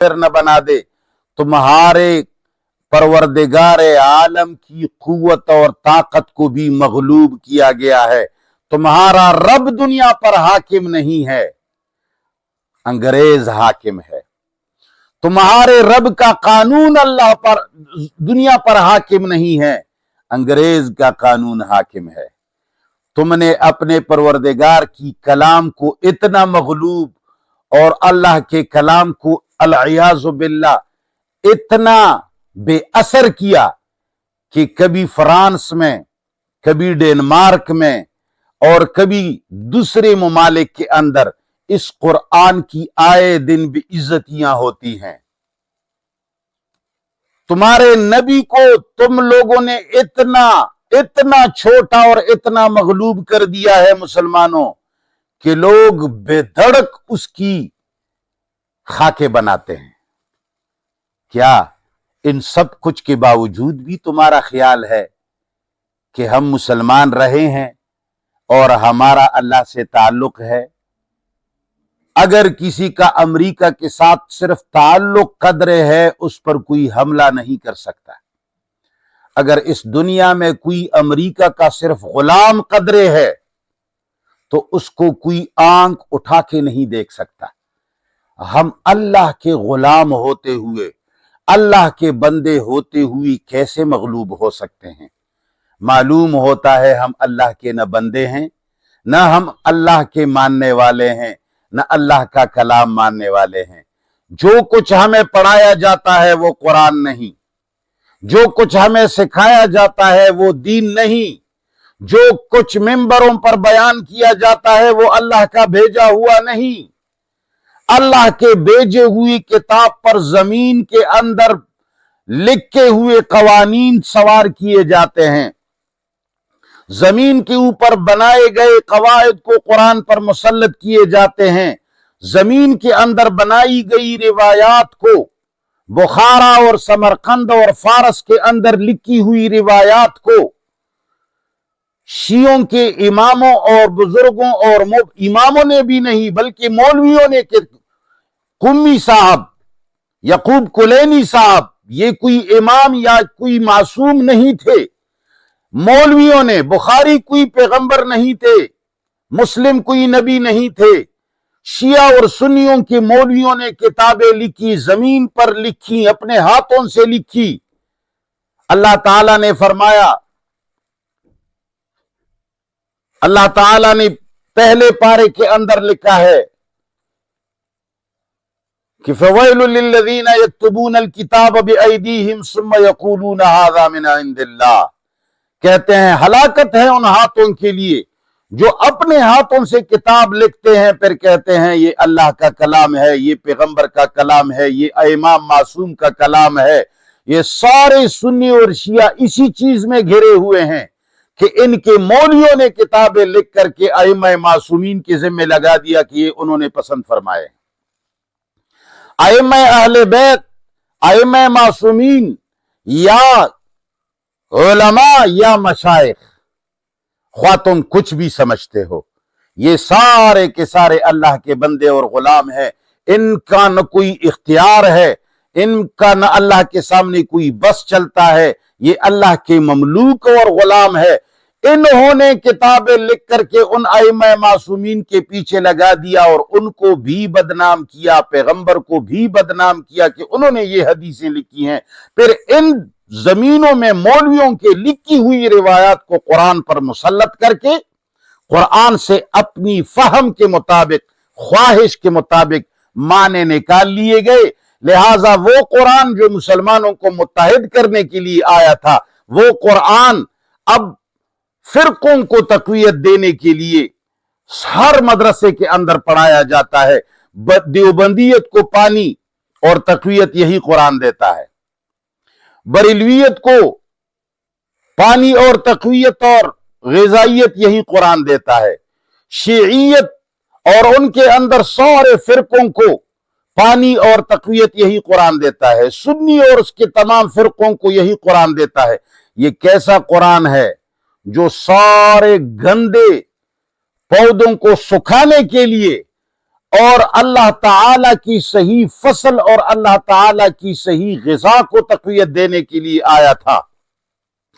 न बना दे। तुम्हारे परवरदिगार आलम की कुव्वत और ताकत को भी मगलूब किया गया है। तुम्हारा रब दुनिया पर हाकिम नहीं है, अंग्रेज हाकिम है। तुम्हारे रब का कानून अल्लाह पर दुनिया पर हाकिम नहीं है, अंग्रेज का कानून हाकिम है। तुमने अपने परवरदिगार की कलाम को इतना मगलूब और अल्लाह के कलाम को अल-इयाज़ु बिल्लाह इतना बेअसर किया कि कभी फ्रांस में, कभी डेनमार्क में और कभी दूसरे ममालिक के अंदर इस कुरान की आए दिन बेइज्जतियां होती हैं। तुम्हारे नबी को तुम लोगों ने इतना छोटा और इतना मगलूब कर दिया है मुसलमानों कि लोग बेधड़क उसकी खाके बनाते हैं। क्या इन सब कुछ के बावजूद भी तुम्हारा ख्याल है कि हम मुसलमान रहे हैं और हमारा अल्लाह से ताल्लुक है? अगर किसी का अमेरिका के साथ सिर्फ ताल्लुक कदरे है, उस पर कोई हमला नहीं कर सकता। अगर इस दुनिया में कोई अमेरिका का सिर्फ गुलाम कदरे है तो उसको कोई आंख उठा के नहीं देख सकता। हम अल्लाह के गुलाम होते हुए, अल्लाह के बंदे होते हुए कैसे मगलूब हो सकते हैं? मालूम होता है हम अल्लाह के न बंदे हैं, न हम अल्लाह के मानने वाले हैं, न अल्लाह का कलाम मानने वाले हैं। जो कुछ हमें पढ़ाया जाता है वो कुरान नहीं, जो कुछ हमें सिखाया जाता है वो दीन नहीं, जो कुछ मिंबरों पर बयान किया जाता है वो अल्लाह का भेजा हुआ नहीं। अल्लाह के भेजे हुई किताब पर जमीन के अंदर लिखे हुए कवानीन सवार किए जाते हैं। जमीन के ऊपर बनाए गए कवायद को कुरान पर मुसल्लत किए जाते हैं। जमीन के अंदर बनाई गई रिवायात को, बुखारा और समरकंद और फारस के अंदर लिखी हुई रिवायात को शियों के इमामों और बुजुर्गों और इमामों ने भी नहीं बल्कि मौलवियों ने, कुम्मी साहब, यकूब कुलैनी साहब, ये कोई इमाम या कोई मासूम नहीं थे। मौलवियों ने, बुखारी कोई पैगंबर नहीं थे, मुस्लिम कोई नबी नहीं थे, शिया और सुन्नियों के मौलवियों ने किताबें लिखी, जमीन पर लिखी, अपने हाथों से लिखी। अल्लाह ताला ने फरमाया, अल्लाह ताला ने पहले पारे के अंदर लिखा है कि फवैलुल लिल्लज़ीना यक्तुबूनल किताब बिअयदीहिम सुम्मा यक़ूलूना हाज़ा मिन इंदिल्लाह। कहते हैं हलाकत है उन हाथों के लिए जो अपने हाथों से किताब लिखते हैं, फिर कहते हैं ये अल्लाह का कलाम है, ये पैगंबर का कलाम है, ये इमाम मासूम का कलाम है। ये सारे सुन्नी और शिया इसी चीज में घिरे हुए हैं कि इनके मौलवियों ने किताबें लिख करके अइम्मा मासूमीन के जिम्मे लगा दिया कि ये उन्होंने पसंद फरमाए। अइम्मा अहले बैत, अइम्मा मासूमीन या उलमा या मशाइख, ख्वा तुम कुछ भी समझते हो, ये सारे के सारे अल्लाह के बंदे और गुलाम हैं। इनका न कोई इख्तियार है, इनका न अल्लाह के सामने कोई बस चलता है, ये अल्लाह के ममलूक और गुलाम है। इन्होंने किताबें लिख करके उन अइम्मा मासूमीन के पीछे लगा दिया और उनको भी बदनाम किया, पैगंबर को भी बदनाम किया कि उन्होंने ये हदीसें लिखी हैं। फिर इन जमीनों में मौलवियों के लिखी हुई रिवायात को कुरान पर मुसल्लत करके कुरान से अपनी फहम के मुताबिक, ख्वाहिश के मुताबिक माने निकाल लिए गए। लिहाजा वो कुरान जो मुसलमानों को मुत्तहिद करने के लिए आया था, वो कुरान अब फिरकों को तक़वियत देने के लिए हर मदरसे के अंदर पढ़ाया जाता है। देवबंदियत को पानी और तक़वियत यही कुरान देता है, बरेलवियत को पानी और तक़वियत और ग़िज़ाइयत यही कुरान देता है, शिय्यत और उनके अंदर सारे फिरकों को पानी और तक़वियत यही कुरान देता है, सुन्नी और उसके तमाम फिरकों को यही कुरान देता है। ये कैसा कुरान है जो सारे गंदे पौधों को सुखाने के लिए اور اللہ تعالی کی صحیح فصل اور اللہ تعالی کی صحیح غذا کو تقویت دینے کے لیے آیا تھا۔